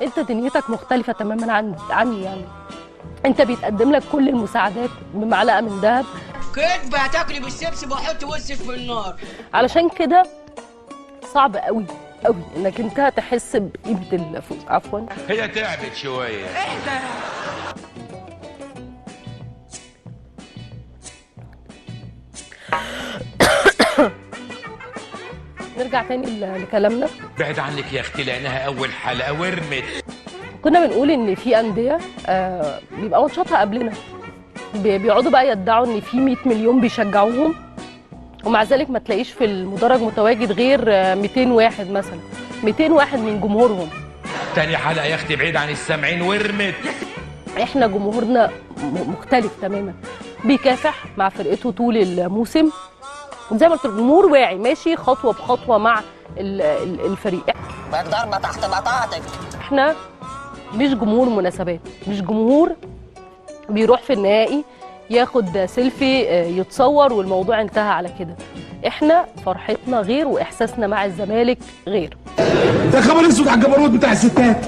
انت دنيتك مختلفه تماما عني يعني. انت بيتقدم لك كل المساعدات بمعلقه من ذهب. كدب هتاكلي بالسبسب واحط وشك في النار. علشان كده صعب قوي قوي انك انت تحس بقيمه الفلوس. عفوا هي تعبت شويه. اهدى. نرجع تاني لكلامنا. بعد عنك يا اختي لانها اول حلقه ورمت. كنا بنقول ان في انديه بيبقى ماتشاتها قبلنا، بيقعدوا بقى يدعوا ان في 100 مليون بيشجعوهم، ومع ذلك ما تلاقيش في المدرج متواجد غير 200 واحد مثلا، 200 واحد من جمهورهم. تاني حلقه يا اختي بعيد عن السامعين ورمت. احنا جمهورنا مختلف تماما، بيكافح مع فرقته طول الموسم، زي ما قلت الجمهور واعي ماشي خطوه بخطوه مع الفريق. ضربه تحت بطاطك. احنا مش جمهور مناسبات، مش جمهور بيروح في النهائي ياخد سيلفي يتصور والموضوع انتهى على كده. احنا فرحتنا غير واحساسنا مع الزمالك غير. ده خبر اسود على الجبروت بتاع الستات.